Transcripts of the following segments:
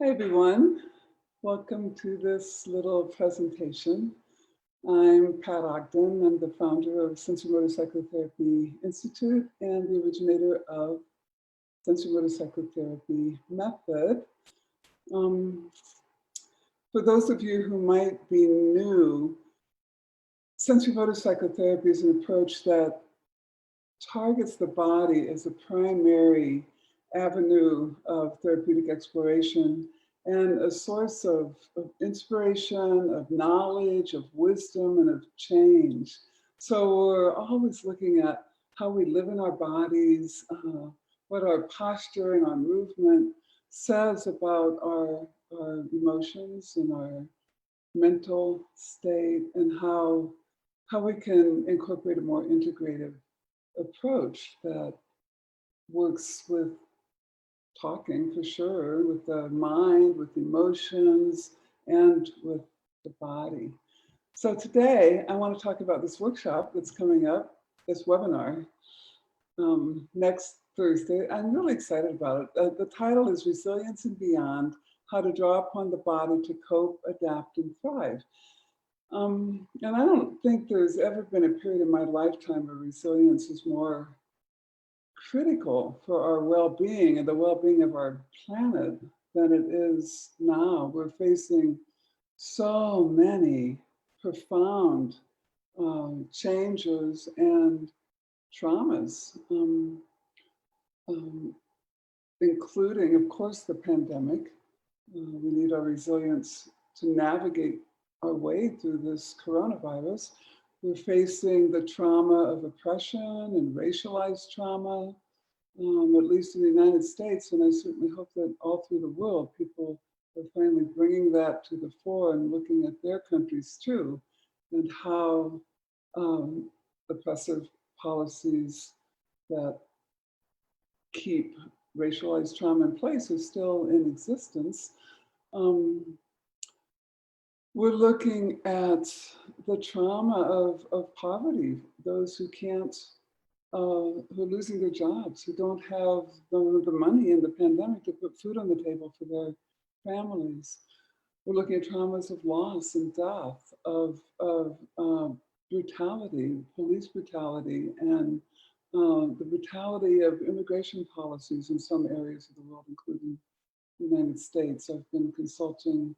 Hi everyone, welcome to this little presentation. I'm Pat Ogden. I'm the founder of Sensorimotor Psychotherapy Institute and the originator of Sensorimotor Psychotherapy method. For those of you who might be new, Sensorimotor Psychotherapy is an approach that targets the body as a primary avenue of therapeutic exploration and a source of inspiration, of knowledge, of wisdom, and of change. So we're always looking at how we live in our bodies, what our posture and our movement says about our emotions and our mental state, and how we can incorporate a more integrative approach that works with talking, for sure, with the mind, with emotions, and with the body. So today I want to talk about this workshop that's coming up, this webinar, next Thursday. I'm really excited about it. The title is Resilience and Beyond: How to Draw Upon the Body to Cope, Adapt, and Thrive. And I don't think there's ever been a period in my lifetime where resilience is more critical for our well-being and the well-being of our planet than it is now. We're facing so many profound changes and traumas, including, of course, the pandemic. We need our resilience to navigate our way through this coronavirus. We're facing the trauma of oppression and racialized trauma, at least in the United States, and I certainly hope that all through the world, people are finally bringing that to the fore and looking at their countries too, and how oppressive policies that keep racialized trauma in place are still in existence. We're looking at the trauma of poverty, those who can't, who are losing their jobs, who don't have the money in the pandemic to put food on the table for their families. We're looking at traumas of loss and death, of brutality, police brutality, and the brutality of immigration policies in some areas of the world, including the United States. I've been consulting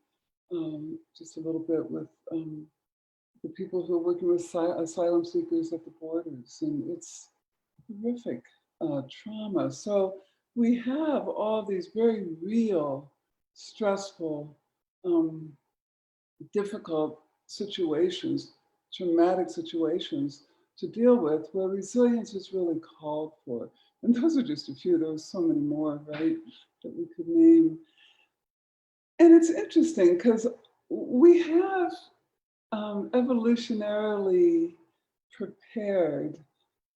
just a little bit with the people who are working with asylum seekers at the borders, and it's horrific trauma. So we have all these very real, stressful, difficult situations, traumatic situations to deal with, where resilience is really called for. And those are just a few. There are so many more, right, that we could name. And it's interesting because we have evolutionarily prepared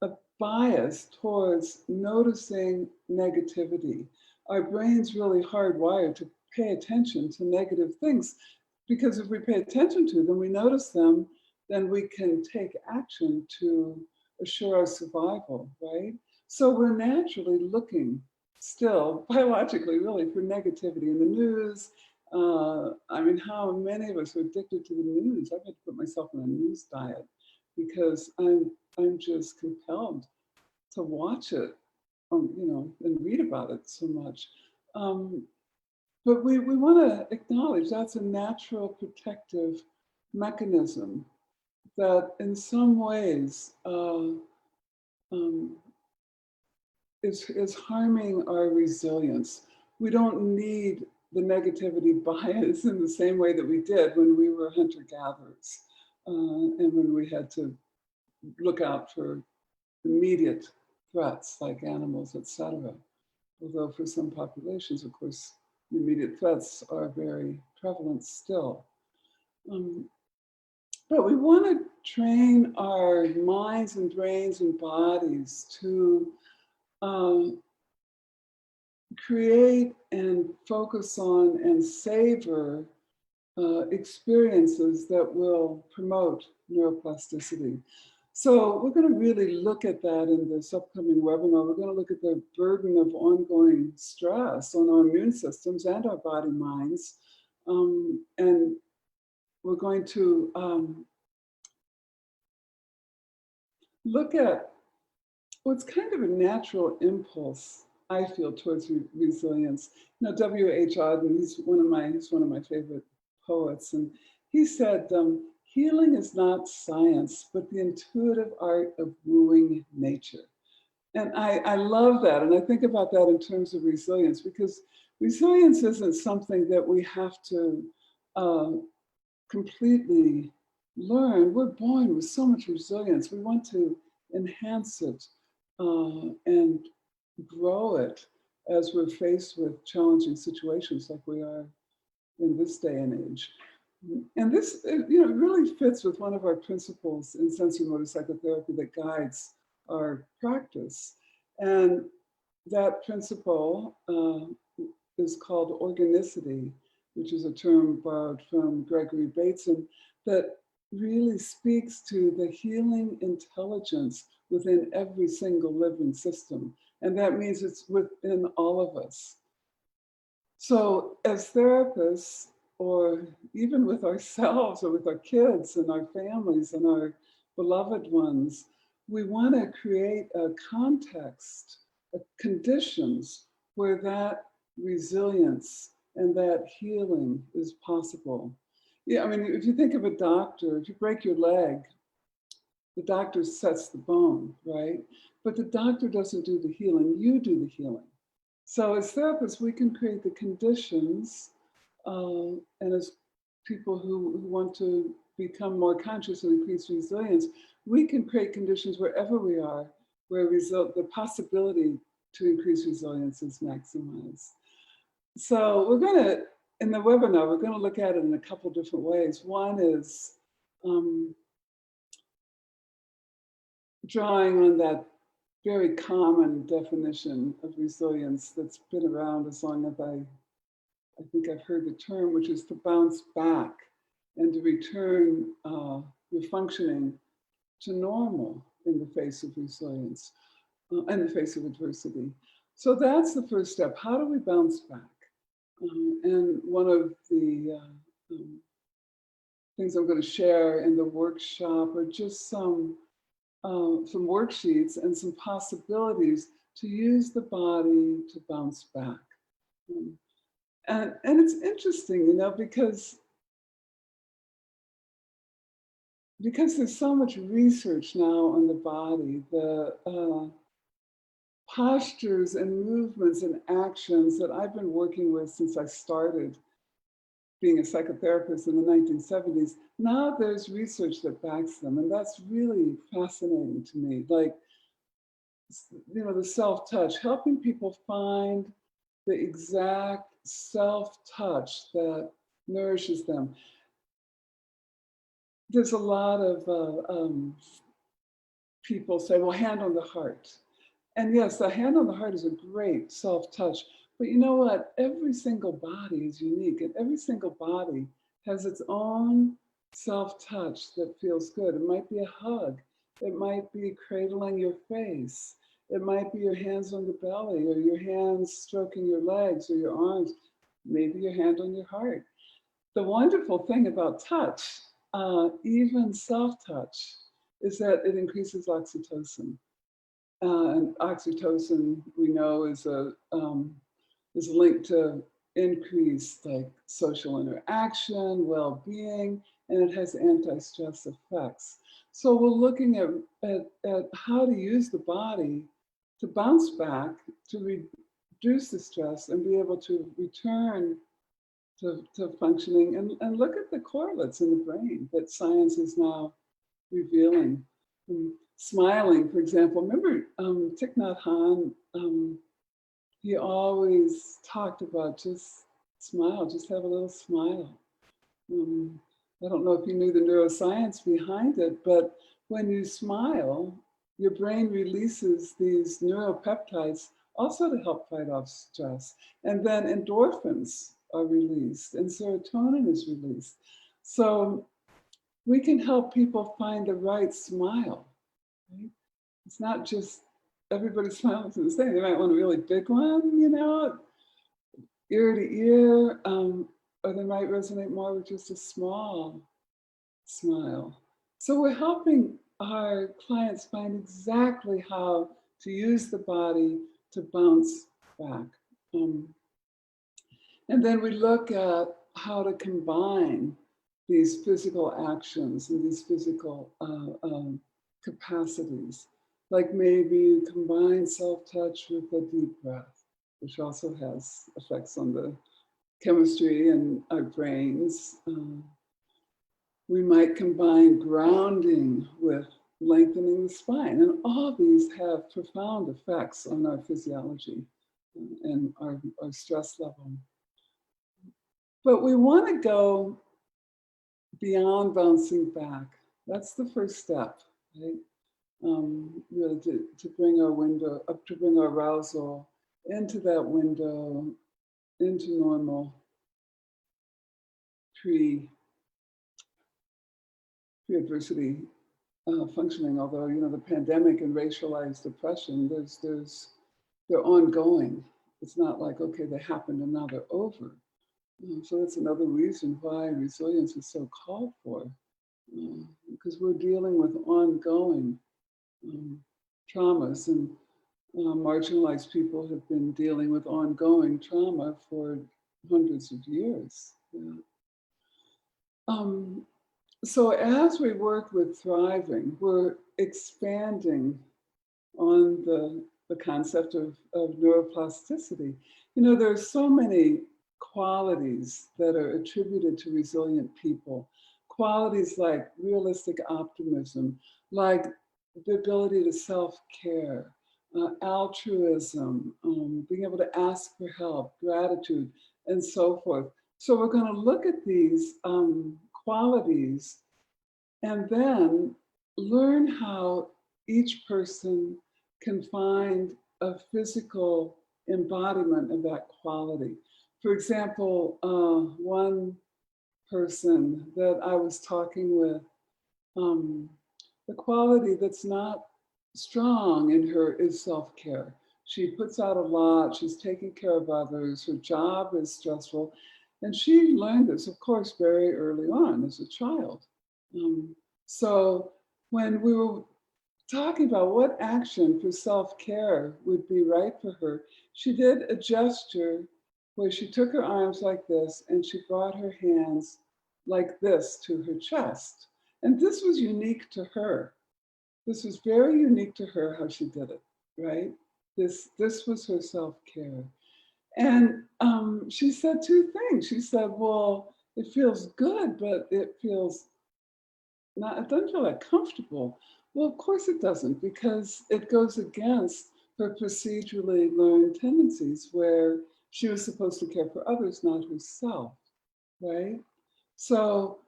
a bias towards noticing negativity. Our brain's really hardwired to pay attention to negative things, because if we pay attention to them, we notice them, then we can take action to assure our survival, right? So we're naturally looking still, biologically, really, for negativity in the news. I mean, how many of us are addicted to the news? I've had to put myself on a news diet because I'm just compelled to watch it, you know, and read about it so much. But we want to acknowledge that's a natural protective mechanism that in some ways is harming our resilience. We don't need the negativity bias in the same way that we did when we were hunter-gatherers and when we had to look out for immediate threats like animals, etc. Although for some populations, of course, immediate threats are very prevalent still. But we want to train our minds and brains and bodies to create and focus on and savor experiences that will promote neuroplasticity. So we're going to really look at that in this upcoming webinar. We're going to look at the burden of ongoing stress on our immune systems and our body minds. And we're going to look at what's kind of a natural impulse, I feel, towards resilience. You know, W.H. Ogden, he's one of my favorite poets, and he said, healing is not science, but the intuitive art of wooing nature. And I love that. And I think about that in terms of resilience, because resilience isn't something that we have to completely learn. We're born with so much resilience. We want to enhance it and grow it as we're faced with challenging situations like we are in this day and age. And this, you know, really fits with one of our principles in sensorimotor psychotherapy that guides our practice. And that principle is called organicity, which is a term borrowed from Gregory Bateson that really speaks to the healing intelligence within every single living system. And that means it's within all of us. So as therapists, or even with ourselves or with our kids and our families and our beloved ones, we want to create a context, conditions where that resilience and that healing is possible. Yeah, I mean, if you think of a doctor, if you break your leg, the doctor sets the bone, right? But the doctor doesn't do the healing, you do the healing. So as therapists, we can create the conditions, and as people who want to become more conscious and increase resilience, we can create conditions wherever we are, where the possibility to increase resilience is maximized. So we're going to, in the webinar, we're going to look at it in a couple different ways. One is drawing on that very common definition of resilience that's been around as long as I think I've heard the term, which is to bounce back and to return your functioning to normal in the face of resilience, in the face of adversity. So that's the first step. How do we bounce back? And one of the things I'm going to share in the workshop are just some worksheets and some possibilities to use the body to bounce back. And it's interesting, you know, because there's so much research now on the body, the postures and movements and actions that I've been working with since I started being a psychotherapist in the 1970s. Now there's research that backs them, and that's really fascinating to me. Like, you know, the self-touch, helping people find the exact self-touch that nourishes them. There's a lot of people say, well, hand on the heart. And yes, the hand on the heart is a great self-touch. But you know what? Every single body is unique, and every single body has its own self-touch that feels good. It might be a hug. It might be cradling your face. It might be your hands on the belly, or your hands stroking your legs or your arms, maybe your hand on your heart. The wonderful thing about touch, even self-touch, is that it increases oxytocin. And oxytocin, we know, is linked to increased like social interaction, well-being, and it has anti-stress effects. So we're looking at how to use the body to bounce back, to reduce the stress and be able to return to functioning, and look at the correlates in the brain that science is now revealing. Smiling, for example. Remember Thich Nhat Hanh, he always talked about just smile, just have a little smile. I don't know if you knew the neuroscience behind it, but when you smile, your brain releases these neuropeptides also to help fight off stress. And then endorphins are released and serotonin is released. So we can help people find the right smile right? It's not just everybody's smile isn't the same. They might want a really big one, ear to ear, or they might resonate more with just a small smile. So we're helping our clients find exactly how to use the body to bounce back. And then we look at how to combine these physical actions and these physical capacities. Like maybe you combine self-touch with a deep breath, which also has effects on the chemistry in our brains. We might combine grounding with lengthening the spine. And all these have profound effects on our physiology and our stress level. But we want to go beyond bouncing back. That's the first step, right? Really to bring our window up, to bring our arousal into that window, into normal pre-adversity functioning. Although the pandemic and racialized oppression, they're ongoing. It's not like, okay, they happened and now they're over. So that's another reason why resilience is so called for, because we're dealing with ongoing traumas, and marginalized people have been dealing with ongoing trauma for hundreds of years. Yeah. So as we work with thriving, we're expanding on the concept of neuroplasticity. There are so many qualities that are attributed to resilient people. Qualities like realistic optimism, like the ability to self-care, altruism, being able to ask for help, gratitude, and so forth. So we're going to look at these qualities and then learn how each person can find a physical embodiment of that quality. For example, one person that I was talking with, the quality that's not strong in her is self-care. She puts out a lot, she's taking care of others, her job is stressful, and she learned this, of course, very early on as a child. So when we were talking about what action for self-care would be right for her, she did a gesture where she took her arms like this and she brought her hands like this to her chest. And this was unique to her. This was very unique to her how she did it, right? This was her self-care. And she said two things. She said, well, it feels good, but it doesn't feel that comfortable. Well, of course it doesn't, because it goes against her procedurally learned tendencies where she was supposed to care for others, not herself, right? So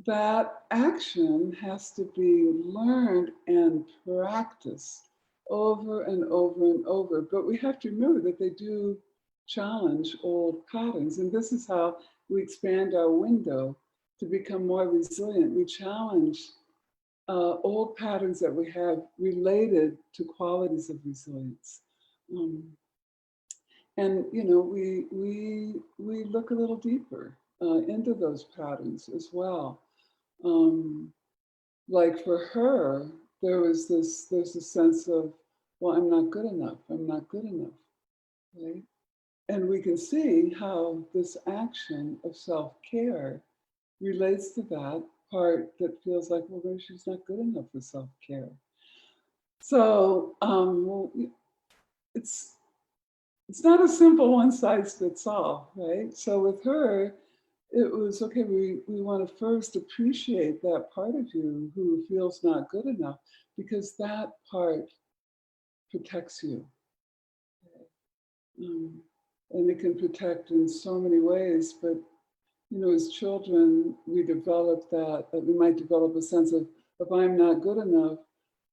that action has to be learned and practiced over and over and over. But we have to remember that they do challenge old patterns. And this is how we expand our window to become more resilient. We challenge old patterns that we have related to qualities of resilience. And we look a little deeper into those patterns as well. Like for her, there's a sense of, well, I'm not good enough. I'm not good enough, right? And we can see how this action of self-care relates to that part that feels like, well, maybe she's not good enough for self-care. So it's not a simple one size fits all, right? So with her, it was, okay, we want to first appreciate that part of you who feels not good enough, because that part protects you. And it can protect in so many ways, but as children, we develop that we might develop a sense of, if I'm not good enough,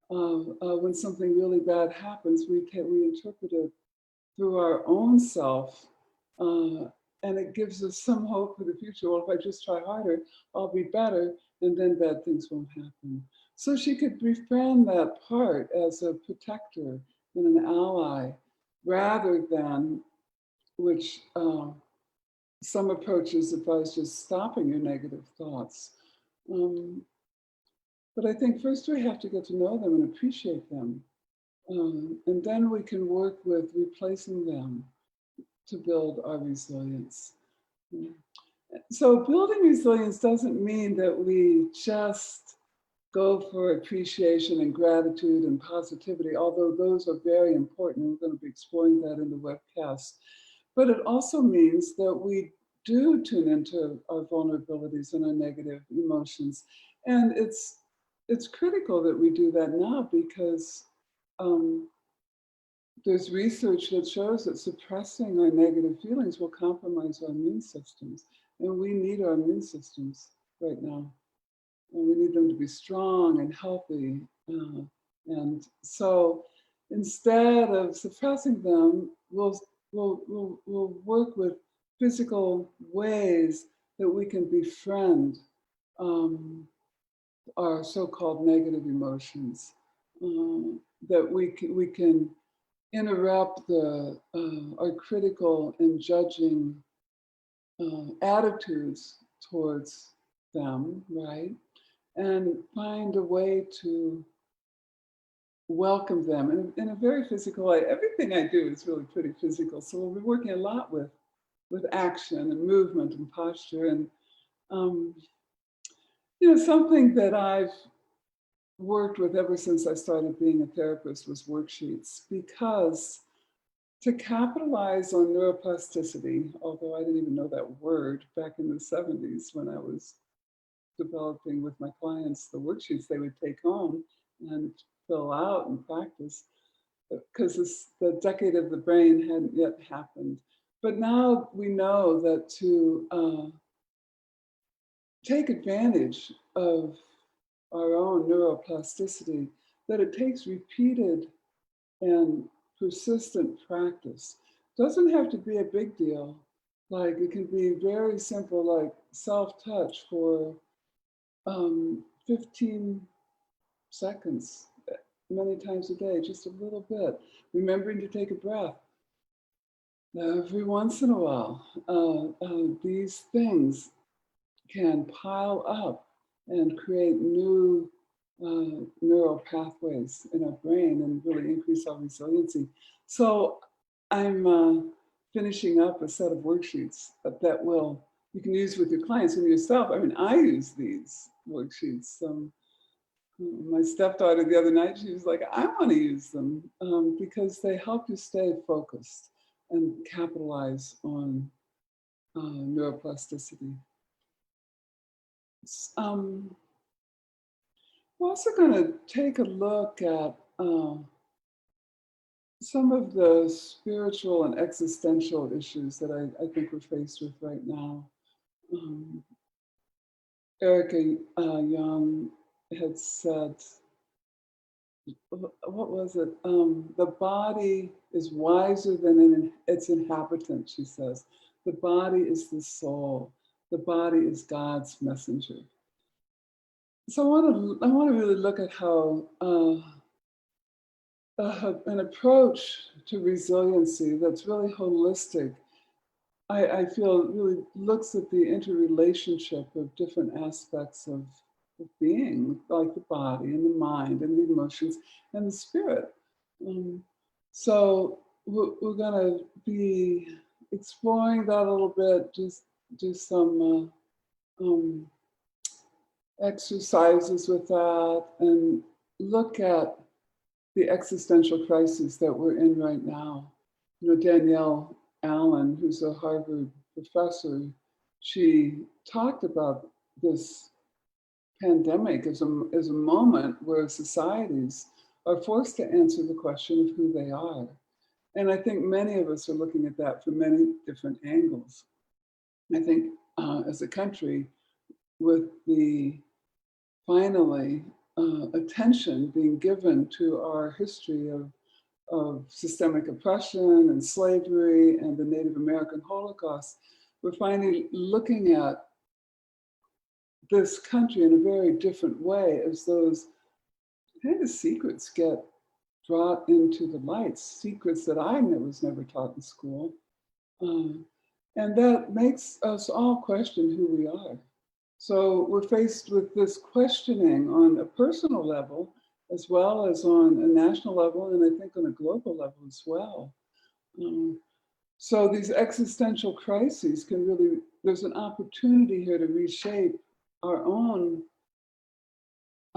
when something really bad happens, we interpret it through our own self, and it gives us some hope for the future. Well, if I just try harder, I'll be better, and then bad things won't happen. So she could befriend that part as a protector and an ally, rather than, which some approaches advise just stopping your negative thoughts. But I think first we have to get to know them and appreciate them. And then we can work with replacing them to build our resilience. So building resilience doesn't mean that we just go for appreciation and gratitude and positivity, although those are very important. We're going to be exploring that in the webcast. But it also means that we do tune into our vulnerabilities and our negative emotions. And it's critical that we do that now, because there's research that shows that suppressing our negative feelings will compromise our immune systems. And we need our immune systems right now. And we need them to be strong and healthy. And so instead of suppressing them, we'll work with physical ways that we can befriend our so-called negative emotions, that we can interrupt our critical and judging attitudes towards them, right? And find a way to welcome them in a very physical way. Everything I do is really pretty physical. So we'll be working a lot with action and movement and posture. And, something that I've worked with ever since I started being a therapist was worksheets, because to capitalize on neuroplasticity, although I didn't even know that word back in the 70s when I was developing with my clients the worksheets they would take home and fill out and practice, because the decade of the brain hadn't yet happened. But now we know that to take advantage of our own neuroplasticity, that it takes repeated and persistent practice. Doesn't have to be a big deal. Like, it can be very simple, like self-touch for 15 seconds, many times a day, just a little bit. Remembering to take a breath every once in a while. These things can pile up and create new neural pathways in our brain and really increase our resiliency. So I'm finishing up a set of worksheets that you can use with your clients and yourself. I mean, I use these worksheets. My stepdaughter the other night, she was like, I want to use them because they help you stay focused and capitalize on neuroplasticity. We're also going to take a look at some of the spiritual and existential issues that I think we're faced with right now. Erica Young had said, what was it? The body is wiser than its inhabitant, she says. The body is the soul. The body is God's messenger. So I want to really look at how an approach to resiliency that's really holistic, I feel really looks at the interrelationship of different aspects of being, like the body and the mind and the emotions and the spirit. So we're going to be exploring that a little bit, just do some exercises with that, and look at the existential crisis that we're in right now. Danielle Allen, who's a Harvard professor, she talked about this pandemic as a moment where societies are forced to answer the question of who they are. And I think many of us are looking at that from many different angles. I think as a country, with the finally attention being given to our history of systemic oppression and slavery and the Native American Holocaust, we're finally looking at this country in a very different way as those kind of secrets get brought into the light, secrets that I was never taught in school. And that makes us all question who we are. So we're faced with this questioning on a personal level, as well as on a national level, and I think on a global level as well. So these existential crises can really, there's an opportunity here to reshape our own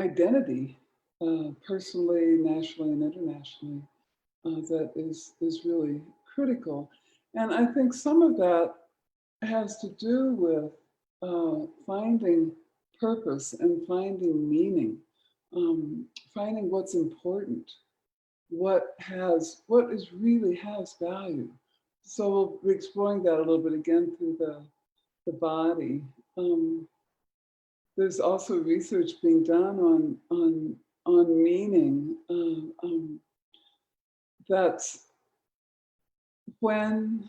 identity, personally, nationally, and internationally, that is really critical. And I think some of that has to do with finding purpose and finding meaning, finding what's important, what really has value. So we'll be exploring that a little bit again through the body. There's also research being done on meaning. That's when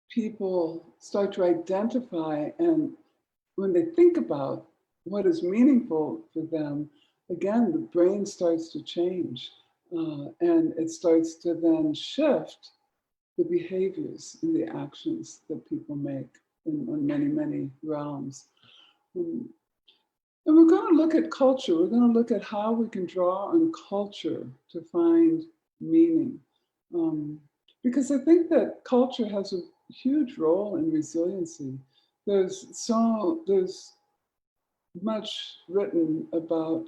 people start to identify, and when they think about what is meaningful for them, again, the brain starts to change, and it starts to then shift the behaviors and the actions that people make in many, many realms. And we're going to look at culture. We're going to look at how we can draw on culture to find meaning. Because I think that culture has a huge role in resiliency. There's much written about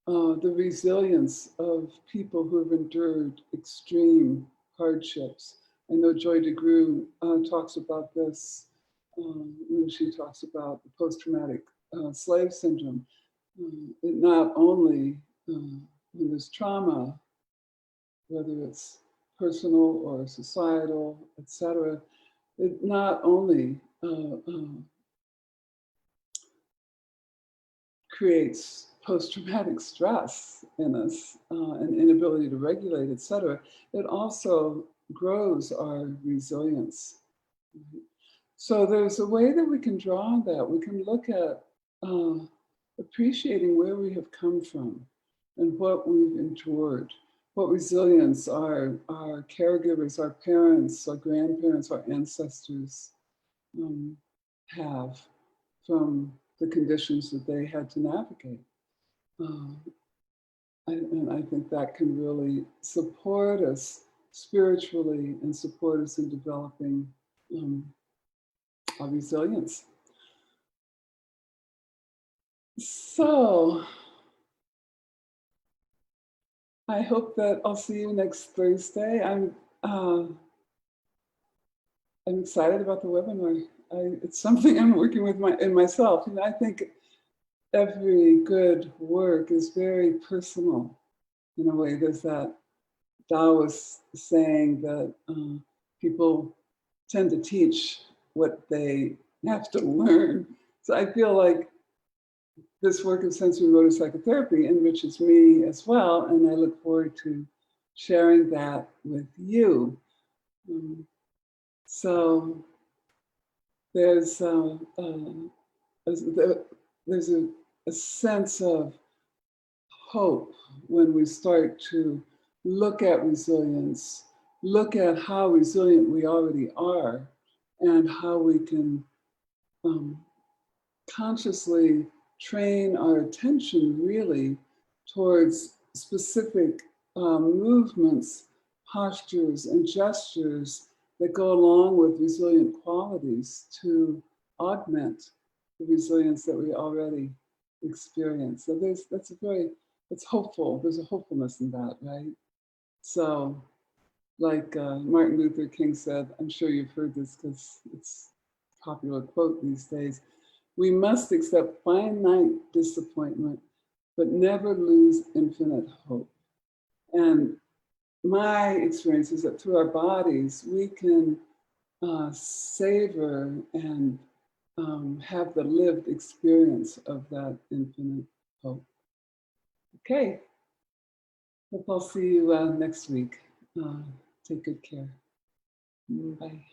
the resilience of people who have endured extreme hardships. I know Joy DeGruy talks about this when she talks about the post-traumatic slave syndrome. It not only, when there's trauma, whether it's personal or societal, etc., it not only creates post-traumatic stress in us, and inability to regulate, etc., it also grows our resilience. So there's a way that we can draw on that. We can look at appreciating where we have come from and what we've endured, what resilience our caregivers, our parents, our grandparents, our ancestors have from the conditions that they had to navigate. And I think that can really support us spiritually and support us in developing our resilience. So I hope that I'll see you next Thursday. I'm excited about the webinar. It's something I'm working with myself. And I think every good work is very personal in a way. There's that Taoist saying that people tend to teach what they have to learn. So I feel like this work of sensorimotor psychotherapy enriches me as well, and I look forward to sharing that with you. So there's a sense of hope when we start to look at resilience, look at how resilient we already are, and how we can consciously train our attention really towards specific movements, postures, and gestures that go along with resilient qualities to augment the resilience that we already experience. So it's hopeful. There's a hopefulness in that, right? So like Martin Luther King said, I'm sure you've heard this because it's a popular quote these days, we must accept finite disappointment, but never lose infinite hope. And my experience is that through our bodies, we can savor and have the lived experience of that infinite hope. Okay, hope I'll see you next week. Take good care. Bye.